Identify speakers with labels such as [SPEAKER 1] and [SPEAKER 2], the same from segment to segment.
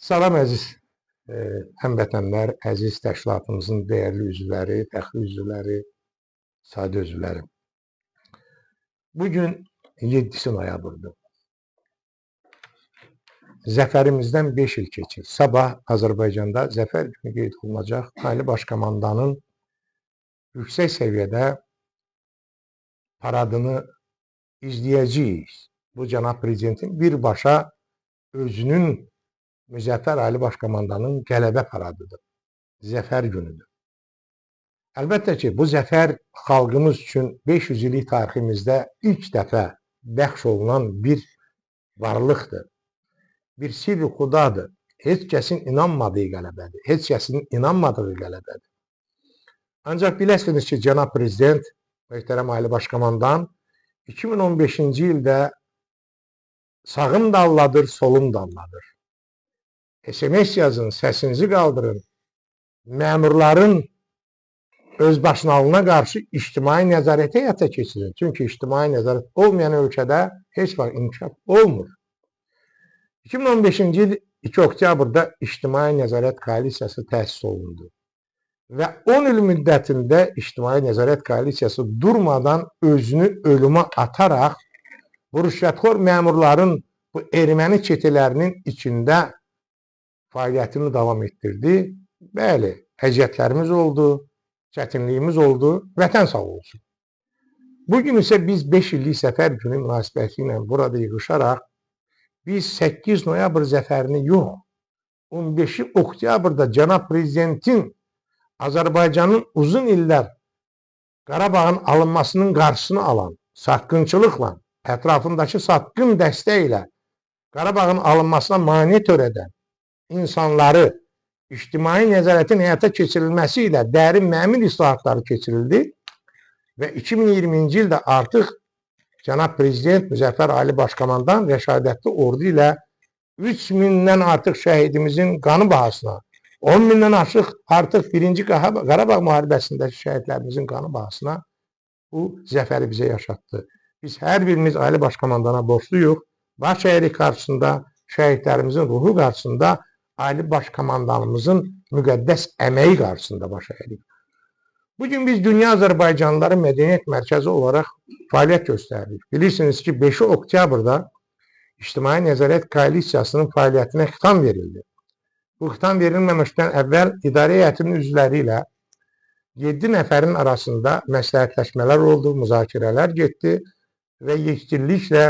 [SPEAKER 1] Salam əziz həmvətənlər, əziz təşkilatımızın dəyərli üzvləri, fəxri üzvləri, sadə üzvləri. Bugün 7 noyabrdır. Zəfərimizdən 5 il keçir. Sabah Azərbaycanda zəfər günü qeyd olunacaq. Ali Baş Komandanın yüksək səviyyədə paradını izləyəcəyik. Bu cənab prezidentin birbaşa özünün Müzəffər Ali Baş Komandanın qələbə paradıdır. Zəfər günüdür. Əlbəttə ki, bu zəfər xalqımız üçün 500 illik tariximizdə ilk dəfə bəxş olunan bir varlıqdır. Bir sirri xudadır. Heç kəsin inanmadığı qələbədir. Heç kəsin inanmadığı qələbədir. Ancaq biləsiniz ki, cənab prezident, möhtərəm Ali Baş Komandan 2015-ci ildə sağım dalladır, solum dalladır. SMS yazın, səsinizi qaldırın. Məmurların özbaşınalığına qarşı ictimai nəzarətə həyata keçirin. Çünki ictimai nəzarət olmayan ölkədə heç vaxt inkişaf olmur. 2015-ci il 2 oktyabrda ictimai nəzarət koalisiyası təsis olundu. Və 10 il müddətində ictimai nəzarət koalisiyası durmadan özünü ölümə ataraq bu rüşvətxor məmurların, bu erməni çetelərinin içində fəaliyyətini davam etdirdi. Bəli, əziyyətlərimiz oldu, çətinliyimiz oldu, vətən sağ olsun. Bugün isə biz 5 illik zəfər günü münasibəti ilə burada yığışaraq biz 8 noyabr zəfərini yox, 15 oktyabrda cənab prezidentin Azərbaycanın uzun illər Qarabağın alınmasının qarşısını alan, satqınçılıqla, ətrafındakı satqın dəstəklə Qarabağın alınmasına mane törədən insanları ictimai nəzarətin həyata keçirilməsi ilə dərin məmur islahatları keçirildi və 2020-ci ildə artıq cənab prezident Müzəffər Ali Baş Komandan rəşadətli ordu ilə 3000-dən artıq şəhidimizin qanı bahasına, 10.000-dən artıq 1-ci Qarabağ müharibəsindəki şəhidlərimizin qanı bahasına bu zəfəri bizə yaşatdı. Biz hər birimiz Ali Baş Komandana borcluyuq. Baş əyirik qarşısında, şəhidlərimizin ruhu qarşısında, Ali Baş Komandanımızın müqəddəs əməyi qarşısında baş əyirik. Bugün biz Dünya Azərbaycanlıları Mədəniyyət Mərkəzi olaraq fəaliyyət göstəririk. Bilirsiniz ki, 5 oktyabrda İctimai Nəzarət Koalisiyasının fəaliyyətinə xitam verildi. Bu xitam verilməmişdən əvvəl idarə heyətinin üzvləri ilə 7 nəfərin arasında məsləhətləşmələr oldu, müzakirələr getdi və yekdilliklə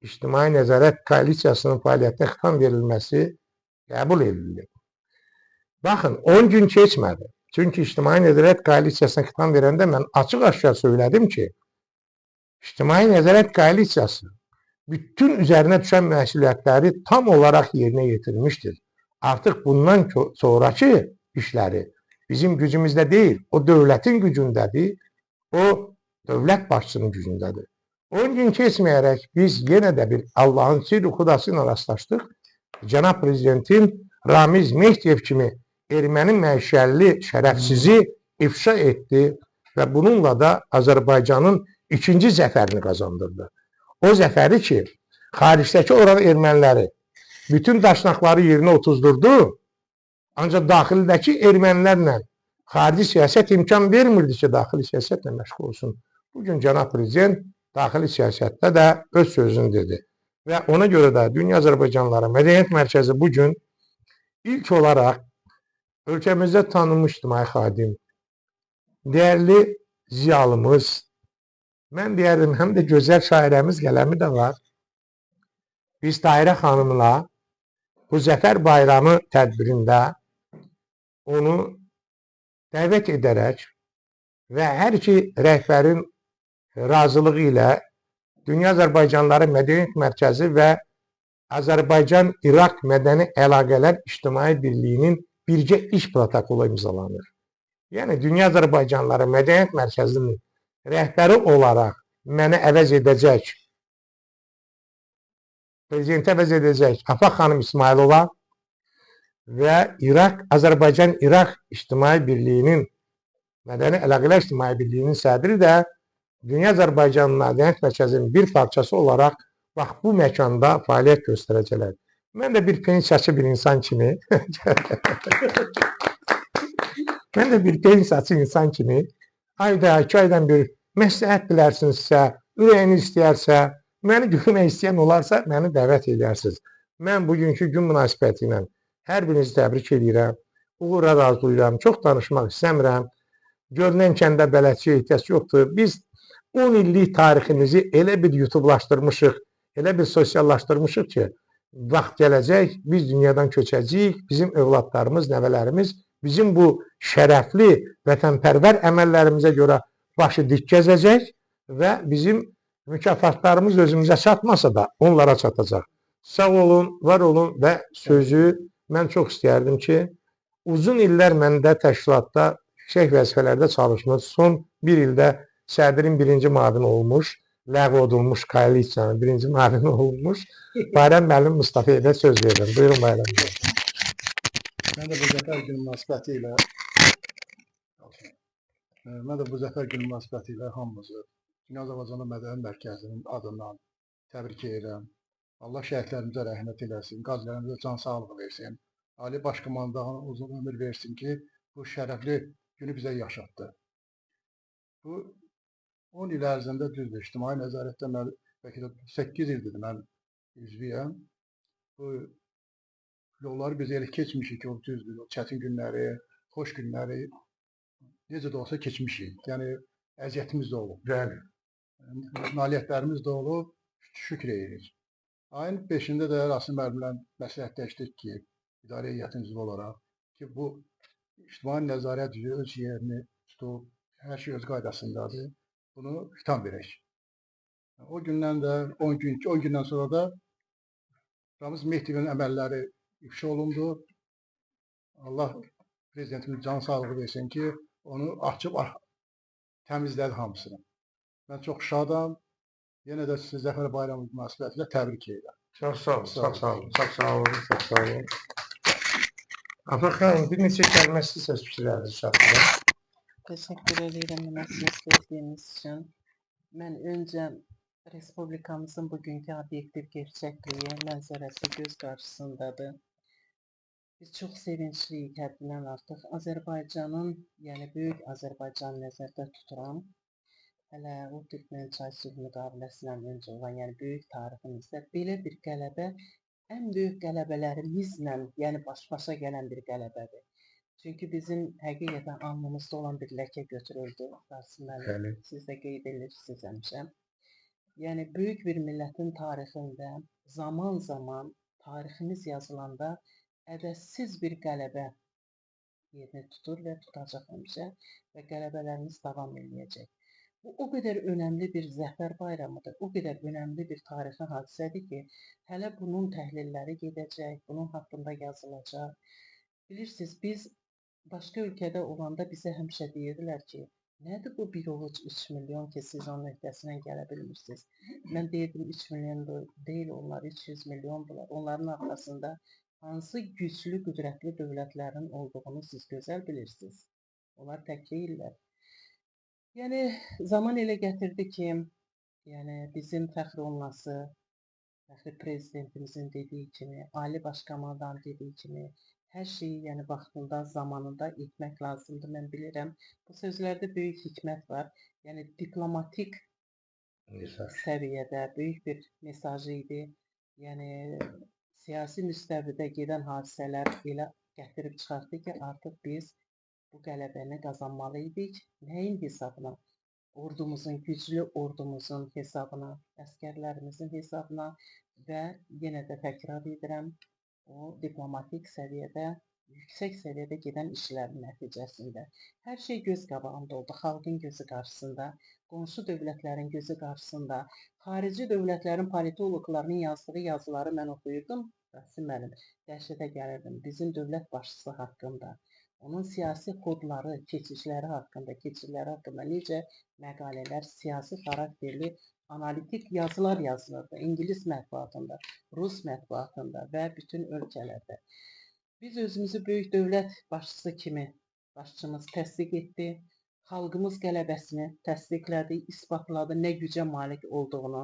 [SPEAKER 1] İctimai Nəzarət Koalisiyasının fəaliyyətinə xitam verilməsi qəbul edildi. Baxın, 10 gün keçmədi. Çünki İctimai Nəzarət Koalisiyasına xitam verəndə mən açıq-aşkar söylədim ki, İctimai Nəzarət Koalisiyası bütün üzərinə düşən məsuliyyətləri tam olaraq yerinə yetirmişdir. Artıq bundan sonraki işləri bizim gücümüzdə deyil, o dövlətin gücündədir, o dövlət başçısının gücündədir. 10 gün keçməyərək biz yenə də bir Allahın sirri xudası ilə rastlaşdıq. Cənab prezidentin Ramiz Mehdiyev kimi erməni məşəlli şərəfsizi ifşa etdi və bununla da Azərbaycanın ikinci zəfərini qazandırdı. O zəfəri ki, xaricdəki olan erməniləri bütün daşnaqları yerinə otuzdurdu, ancaq daxildəki ermənilərlə xarici siyasət imkan vermirdi ki, daxili siyasətlə məşğul olsun. Bugün cənab prezident daxili siyasətdə də öz sözünü dedi. Və ona görə də Dünya Azərbaycanlıları Mədəniyyət Mərkəzi bugün ilk olaraq ölkəmizdə tanınmış ictimai xadim, dəyərli ziyalımız, mən deyərdim, həm də gözəl şairəmiz qələmi də var. Biz Tahirə xanımla bu Zəfər Bayramı tədbirində onu dəvət edərək və hər iki rəhbərin razılığı ilə Dünya Azərbaycanlıları Mədəniyyət Mərkəzi və Azərbaycan-İraq Mədəni Əlaqələr İctimai Birliyinin birgə iş protokolu imzalanır. Yəni, Dünya Azərbaycanlıları Mədəniyyət Mərkəzinin rəhbəri olaraq mənə əvəz edəcək, prezidenti əvəz edəcək Afaq xanım İsmailova və Azərbaycan-İraq İctimai Birliyinin, Mədəni Əlaqələr İctimai Birliyinin sədri də Dünya Azərbaycan Mədəniyyət Mərkəzinin bir parçası olaraq bax bu məkanda fəaliyyət göstərəcəklər. Mən də bir pensiyaçı bir insan kimi mən də bir pensiyaçı insan kimi ayda, 2 aydan bir məsləhət dilərsinizsə, ürəyiniz istəyərsə, məni görmək istəyən olarsa, məni dəvət edərsiniz. Mən bugünkü gün münasibəti ilə hər birinizi təbrik edirəm. Uğurlar arzulayıram. Çox danışmaq istəmirəm. Görünən kəndə bələdçiyə ehtiyac yoxdur. Biz 10 illik tariximizi elə bir YouTubelaşdırmışıq, elə bir sosiallaşdırmışıq ki, vaxt gələcək, biz dünyadan köçəcəyik, bizim övladlarımız, nəvələrimiz bizim bu şərəfli, vətənpərvər əməllərimizə görə başı dik gəzəcək və bizim mükafatlarımız özümüzə çatmasa da onlara çatacaq. Sağ olun, var olun və sözü mən çox istəyərdim ki, uzun illər məndə təşkilatda yüksək vəzifələrdə çalışmış, son bir ildə sədrin birinci müavini olmuş, ləğv olunmuş koalisiyanın birinci müavini olmuş Bayram müəllim Mustafaya da söz verirəm. Buyurun Bayram müəllim.
[SPEAKER 2] Mən də bu zəfər günü münasibəti ilə hamımızı Dünya Azərbaycan Mədəni Mərkəzinin adından təbrik edirəm. Allah şəhidlərimizə rəhmət eləsin, qazilərimizə can sağlığı versin. Ali Baş Komandanın uzun ömür versin ki, bu şərəfli günü bizə yaşatdı. Bu 10 il ərzində düzdür, ictimai nəzarətdə mən bəlkə də 8 ildir mən üzvüyəm. Bu yolları biz elə keçmişik ki, o düzdür, o çətin günləri, xoş günləri necə də olsa keçmişik. Yəni əziyyətimiz də olub.
[SPEAKER 1] Bəli.
[SPEAKER 2] Nailiyyətlərimiz də olub, şükür edirik. Ayın 5-də də Rasim müəllimlə məsləhətləşdik ki, idarə heyətinin üzvü olaraq ki, bu ictimai nəzarət öz yerini tutub, hər şey öz qaydasındadır. Bunu xitam verək. O gündən də 10 gündən sonra da Ramiz Mehdivin əməlləri ifşa olundu. Allah prezidentimiz can sağlığı versin ki, onu açıb təmizlədi hamısını. Mən çox şadam. Yenə də sizi Zəfər Bayramı münasibətilə təbrik edirəm.
[SPEAKER 1] Çox sağ olun, çox sağ olun, çox sağ olun, çox sağ olun. Afaq xanım, bir neçə kəlmə istəsəz fikirlərinizi çatdırın.
[SPEAKER 3] Teşekkür ederim münasibət verdiyiniz üçün. Mən öncə Respublikamızın bugünkü obyektiv gerçəkliyi, mənzərəsi göz qarşısındadır. Biz çox sevinçliyik həddindən artıq. Azərbaycanın, yəni böyük Azərbaycan nəzərdə tuturam. Hələ o Türkmen çay sülh müqaviləsindən öncə olan, yəni böyük tariximizdə belə bir qələbə ən böyük qələbələrimizlə, yəni baş-başa gələn bir qələbədir. Çünki bizim həqiqətən alnımızda olan bir ləkə götürüldü. Rasim, siz də qeyd edirsiniz həmişə. Yəni böyük bir millətin tarixində zaman-zaman tariximiz yazılanda ədəssiz bir qələbə yerini tutur və tutacaq həmişə və qələbələrimiz davam edəcək. Bu o qədər önəmli bir zəfər bayramıdır, o qədər önəmli bir tarixi hadisədir ki, hələ bunun təhlilləri gedəcək, bunun haqqında yazılacaq. Bilirsiniz, biz başqa ölkədə olanda bizə həmişə deyirdilər ki, nədir bu bir ovuc 3 milyon ki, siz onun öhdəsindən gələ bilmirsiniz. Mən deyirdim 3 milyon deyil, onlar 300 milyondular. Onların arxasında hansı güclü, qüdrətli dövlətlərin olduğunu siz gözəl bilirsiniz. Onlar tək deyirlər. Yəni zaman elə gətirdi ki, yəni bizim fəxr olunası, fəxri prezidentimizin dediyi kimi, Ali Baş Komandanın dediyi kimi, hər şeyi yəni vaxtında, zamanında etmək lazımdır. Mən bilirəm, bu sözlərdə böyük hikmət var. Yəni diplomatik səviyyədə böyük bir mesajı idi. Yəni siyasi müstəvidə gedən hadisələr elə gətirib çıxartdı ki, artıq biz bu qələbəni qazanmalı idik. Nəyin hesabına? Ordumuzun, güclü ordumuzun hesabına, əskərlərimizin hesabına və yenə də təkrar edirəm, o diplomatik səviyyədə, yüksək səviyyədə gedən işlərin nəticəsində. Hər şey göz qabağında oldu, xalqın gözü qarşısında, qonşu dövlətlərin gözü qarşısında, xarici dövlətlərin politologlarının yazdığı yazıları mən oxuyurdum. Rasim müəllim, dəhşətə gəlirdim bizim dövlət başçısı haqqında. Onun siyasi kodları, keçişləri haqqında necə məqalələr, siyasi xarakterli, analitik yazılar yazılırdı. İngilis mətbuatında, Rus mətbuatında və bütün ölkələrdə. Biz özümüzü böyük dövlət başçısı kimi başçımız təsdiq etdi. Xalqımız qələbəsini təsdiqlədi, isbatladı, nə gücə malik olduğunu.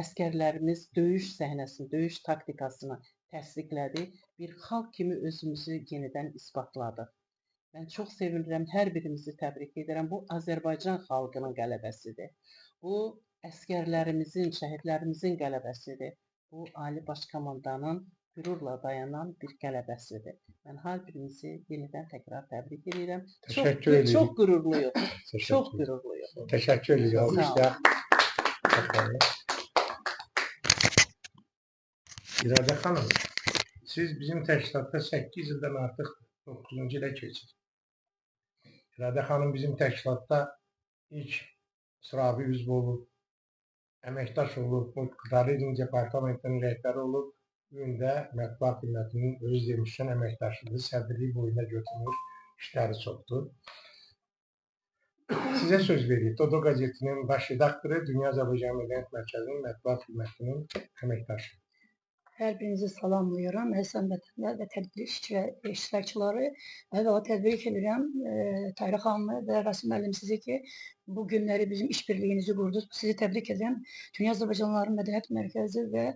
[SPEAKER 3] Əskərlərimiz döyüş səhnəsini, döyüş taktikasını təsdiqlədi. Bir xalq kimi özümüzü yenidən isbatladıq. Mən çox sevinirəm, hər birimizi təbrik edirəm. Bu Azərbaycan xalqının qələbəsidir. Bu əsgərlərimizin, şəhidlərimizin qələbəsidir. Bu Ali Baş Komandanın qürurla dayanan bir qələbəsidir. Mən hər birimizi yenidən təkrar təbrik edirəm.
[SPEAKER 1] Təşəkkür edirik.
[SPEAKER 3] Çox qürurluyuq.
[SPEAKER 1] Təşəkkür.
[SPEAKER 3] Çox qürurluyuq.
[SPEAKER 1] Təşəkkür edirik.
[SPEAKER 3] Sağ
[SPEAKER 1] Alkışlar. İradə xanım, siz bizim təşkilatda 8 ildən artıq 9-cu ilə keçir. İradə xanım bizim təşkilatda ilk sıravi üzv olub, əməkdaş olub, Turizm Departamentinin rəhbəri olub, bugün də Mətbuat Xidmətinin öz demişkən əməkdaşlığı, sədrliyi boyuna götürmüş, işləri çoxdur. Sizə söz veririk. Dodo qəzetinin baş redaktoru, Dünya Azərbaycan Mədəniyyət Mərkəzinin Mətbuat Xidmətinin əməkdaşı.
[SPEAKER 4] Hər birinizi salamlayıram, əziz həmvətənlər və tədbir iştirakçıları və təbrik edirəm Tahirə xanımı və Rasim müəllim sizi ki, bu günləri bizim işbirliyinizi qurdunuz. Sizi təbrik edirəm. Dünya Azərbaycanlıların Mədəniyyət Mərkəzi və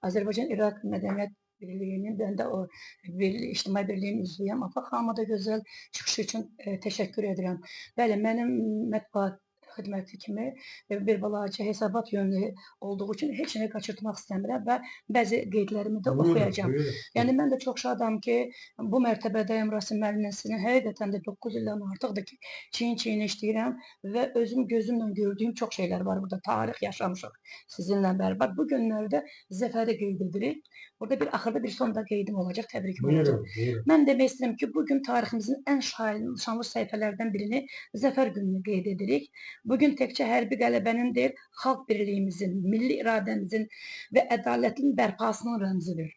[SPEAKER 4] Azərbaycan-İraq Mədəniyyət Birliyinin, mən də o ictimai birliyin üzvüyəm. Afaq xanıma da gözəl çıxışı üçün təşəkkür edirəm. Bəli, mənim mətbuat xidməti kimi bir balaca hesabat yönlü olduğu üçün heç nə qaçırtmaq istəmirəm və bəzi qeydlərimi də oxuyacağam. Yəni mən də çox şadam ki, bu mərtəbədəyim Rasim müəllimlə sizin həqiqətən də 9 ildən artıqdır ki, çiyin-çiyin işləyirəm və özüm gözümlə gördüyüm çox şeylər var burada. Tarix yaşamışıq sizinlə bərabər. Bu günlərdə zəfəri qeyd edirik. Burada bir axırda bir sonda qeydim olacaq, təbrik olacaq. Mən demək istəyirəm ki, bugün tariximizin ən şanlı səhifələrdən birini Zəfər gününü qeyd edirik. Bugün təkcə hərbi qələbənin deyil, xalq birliyimizin, milli iradəmizin və ədalətin bərpasının rəmzidir.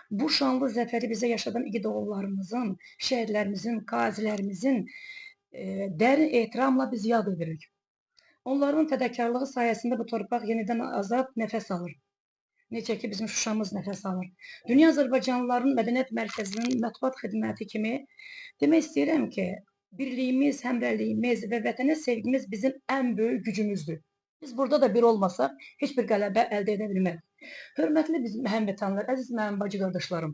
[SPEAKER 4] Bu şanlı zəfəri bizə yaşadan igidovlarımızın, şəhidlərimizin, qazilərimizin dərin ehtiramla biz yad edirik. Onların fədakarlığı sayəsində bu torpaq yenidən azad nəfəs alır. Necə ki, bizim Şuşamız nəfəs alır. Dünya Azərbaycanlıların Mədəniyyət Mərkəzinin mətbuat xidməti kimi demək istəyirəm ki, birliyimiz, həmrəliyimiz və vətənə sevgimiz bizim ən böyük gücümüzdür. Biz burada da bir olmasaq, heç bir qələbə əldə edə bilmərik. Hörmətli bizim həmvətənlər, əziz mənim bacı qardaşlarım,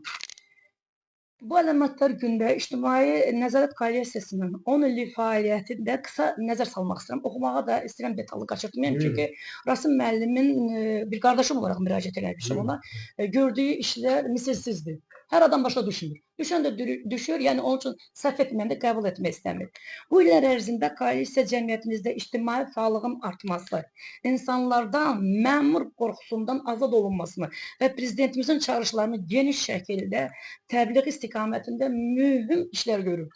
[SPEAKER 4] bu əlamətlər gündə İctimai Nəzarət Koalisiyanın 10 illik fəaliyyətində qısa nəzər salmaq istəyirəm. Oxumağa da istəyirəm, detallı qaçırtmayayım. Çünki Rasim müəllimin bir qardaşım olaraq müraciət eləmişəm ona. Gördüyü işlər misilsizdir. Hər adam başa düşmür. Düşən də düşür, yəni onun üçün səhv etməyəni də qəbul etmək istəmir. Bu illər ərzində koalisiya cəmiyyətimizdə ictimai fəallığın artması, insanlardan məmur qorxusundan azad olunmasını və prezidentimizin çağırışlarını geniş şəkildə təbliğ istiqamətində mühüm işlər görür.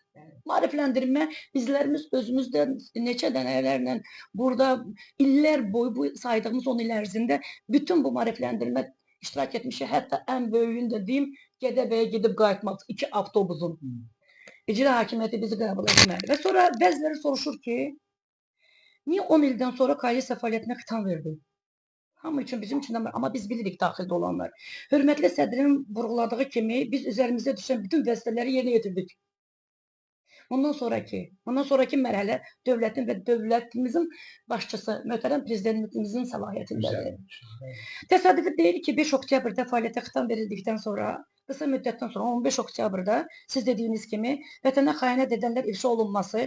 [SPEAKER 4] Maarifləndirmə bizlərimiz özümüzdə neçə dənələrlə burada illər boyu bu saydığımız 10 il ərzində bütün bu maarifləndirmə iştirak etmişik. Hətta ən böyüyünü də deyim, Gədəbəyə gedib qayıtmaq 2 avtobusun. İcra hakimiyyəti bizi qəbul etmədi. Və sonra bəziləri soruşur ki, niyə 10 ildən sonra koalisiya fəaliyyətinə xitam verdi? Hamı üçün, bizim üçün, amma biz bilirik daxildə olanlar. Hörmətli sədrin vurğuladığı kimi biz üzərimizdə düşən bütün vəzifələri yerinə yetirdik. Bundan sonraki mərhələ dövlətin və dövlətimizin başçısı, möhtərəm prezidentimizin səlahiyyətindədir. Təsadüfi deyil ki, 5 oktyabrda fəaliyyətə xitam verildikdən sonra, qısa müddətdən sonra 15 oktyabrda siz dediyiniz kimi vətənə xəyanət edənlər ifşa olunması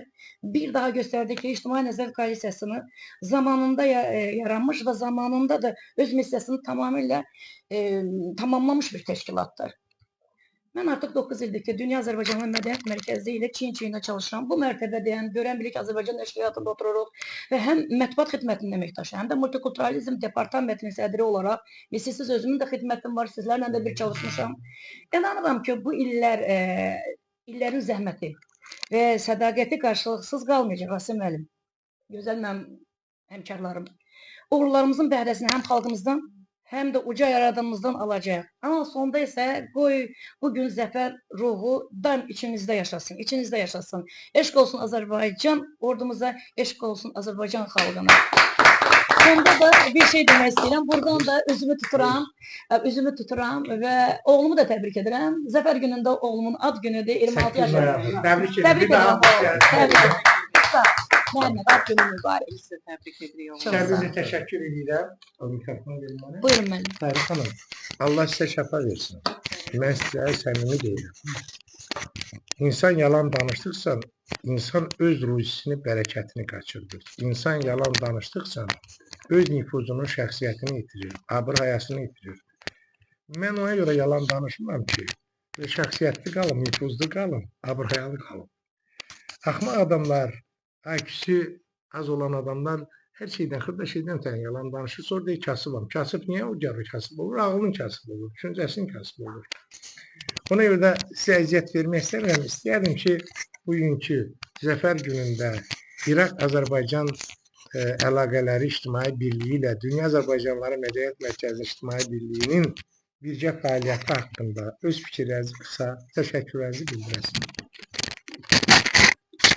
[SPEAKER 4] bir daha göstərdi ki, İctimai Nəzarət Koalisiyasını zamanında yaranmış və zamanında da öz missiyasını tamamilə tamamlamış bir təşkilatdır. Mən artıq 9 ildir ki, Dünya Azərbaycanlı Mədəniyyət Mərkəzi ilə çiyin-çiyinə çalışıram. Bu mərtəbədəyən görən bilik Azərbaycan nəşriyyatında otururuq və həm mətbuat xidmətinin əməkdaşı, həm də multikulturalizm departamentinin sədri olaraq, misilsiz özümün də xidmətim var, sizlərlə də bir çalışmışam. İnanıram ki, bu illərin zəhməti və sədaqəti qarşılıqsız qalmayacaq Rasim müəllim. Gözəl mənim həmkarlarım. Uğurlarımızın bəhrəsini həm xalqımızdan, həm də uca yaradığımızdan alacaq. Amma sonda isə qoy bugün zəfər ruhu daim içimizdə yaşasın, içinizdə yaşasın. Eşq olsun Azərbaycan ordumuza, eşq olsun Azərbaycan xalqına. Sonda da bir şey demək istəyirəm. Buradan da üzümü tuturam və oğlumu da təbrik edirəm. Zəfər günündə oğlumun ad günüdür, 26 yaşında.
[SPEAKER 1] Təbrik edirəm.
[SPEAKER 4] Məhəmməd, ad günü mübarək.
[SPEAKER 3] Sizi təbrik edirik.
[SPEAKER 1] Sizə təşəkkür edirəm. O mikrofonu verin mənə.
[SPEAKER 4] Buyurun müəllim.
[SPEAKER 1] Tahirə xanım, Allah sizə şəfa versin. mən sizə səmimi deyirəm. İnsan yalan danışdıqsa, insan öz ruzisini, bərəkətini qaçırdır. İnsan yalan danışdıqsa, öz nüfuzunu, şəxsiyyətini itirir, abır-hayasını itirir. Mən ona görə yalan danışmıram ki, şəxsiyyətli qalım, nüfuzlu qalım, abır-hayalı qalım. Axmaq adamlar, IQ-si az olan adamlar hər şeydən, xırda şeydən tən yalan danışır. Sonra deyir, kasıbam. Kasıb niyə o gəlir kasıb olur? Ağlın kasıb olur, düşüncəsinin kasıb olur. Ona görə də sizə əziyyət vermək istəmirəm. İstəyərdim ki, bugünkü Zəfər günündə İraq-Azərbaycan əlaqələri ictimai birliyi ilə Dünya Azərbaycanları Mədəniyyət Mərkəzi ictimai birliyinin birgə fəaliyyəti haqqında öz fikirlərinizi qısa, təşəkkürlərinizi bildirəsiniz.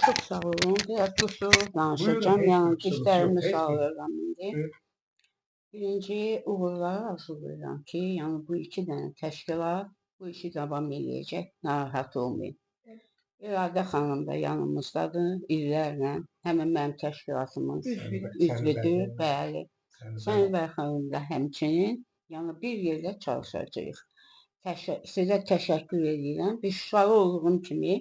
[SPEAKER 5] Çok sağ olun. Biraz qısa danışacağım.
[SPEAKER 1] Buyurun,
[SPEAKER 5] Yəni,
[SPEAKER 1] heç bir
[SPEAKER 5] dişlərimi
[SPEAKER 1] sorunuz yox,
[SPEAKER 5] sağlayıram indi.
[SPEAKER 1] Buyurun.
[SPEAKER 5] Birinci, uğurları arzulayıram ki, yəni bu iki dənə təşkilat bu işi davam eləyəcək, narahat olmayın. İradə xanım da yanımızdadır, illərlə. Həmin mənim təşkilatımın üzvüdür, bəli. Sənvər xanım da həmçinin, yəni bir yerdə çalışacağıq. Sizə təşəkkür edirəm. Bir şüfalı olduğum kimi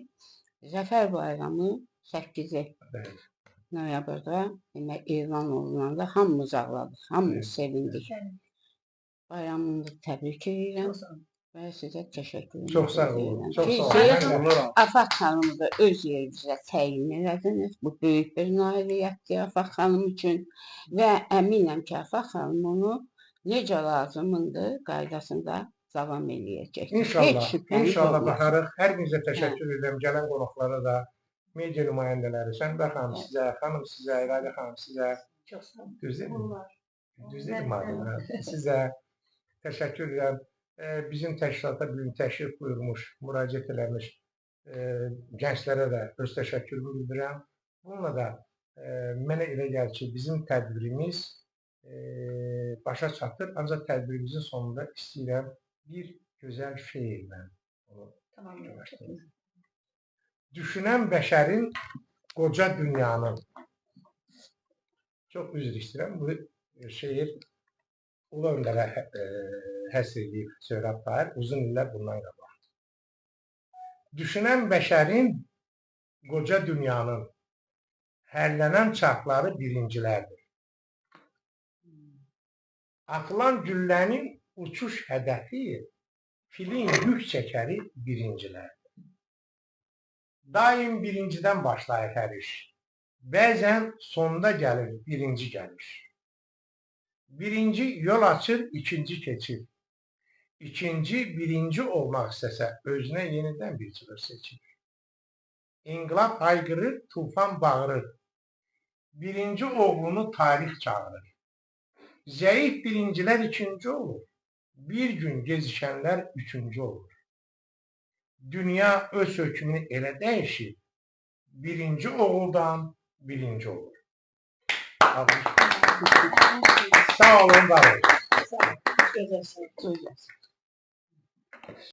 [SPEAKER 5] Zəfər bayramı 8-i noyabrda elan olunanda hamımız ağladıq, hamımız sevindik. Bayramını da təbrik edirəm və sizə təşəkkür edirəm.
[SPEAKER 1] Çox sağ olun. Çox sağ olun.
[SPEAKER 5] Afaq xanımı da öz yerimizə təyin elədiniz. Bu böyük bir nailiyyətdir Afaq xanım üçün və əminəm ki, Afaq xanım onu necə lazımındır qaydasında davam eləyəcək.
[SPEAKER 1] İnşallah baxarıq. Hər birinizə təşəkkür edirəm. Gələn qonaqlara da, media nümayəndələri, Sənbər xanım sizə, xanım sizə, İradə xanım sizə. Sizə təşəkkür edirəm. Bizim təşkilata bugün təşrif buyurmuş, müraciət eləmiş gənclərə də öz təşəkkürümü bildirirəm. Bununla da mənə elə gəlir ki, bizim tədbirimiz başa çatır. Ancaq tədbirimizin sonunda istəyirəm bir gözəl şeirlə onu göstərim. Düşünən bəşərin qoca dünyanın. Çox üzr istəyirəm. Bu şeir Ulu Öndərə həsr edib Söhrab Tahir uzun illər bundan qabaq. Düşünən bəşərin qoca dünyanın hərlənən çarxları birincilərdir. Atılan güllənin uçuş hədəfi, filin yük çəkəri birincilərdir. Daim birincidən başlayır hər iş. Bəzən sonda gəlir, birinci gəlir. Birinci yol açır, ikinci keçir. İkinci, birinci olmaq istəsə, özünə yenidən bir çıxır seçir. İnqilab hayqırır, tufan bağırır. Birinci oğlunu tarix çağırır. Zəif birincilər ikinci olur. Bir gün gezişənlər üçüncü olur. Dünya öz hökmünü elə dəyişir. Birinci oğuldan birinci olur. Sağ olun, var olun.
[SPEAKER 5] Gözəl.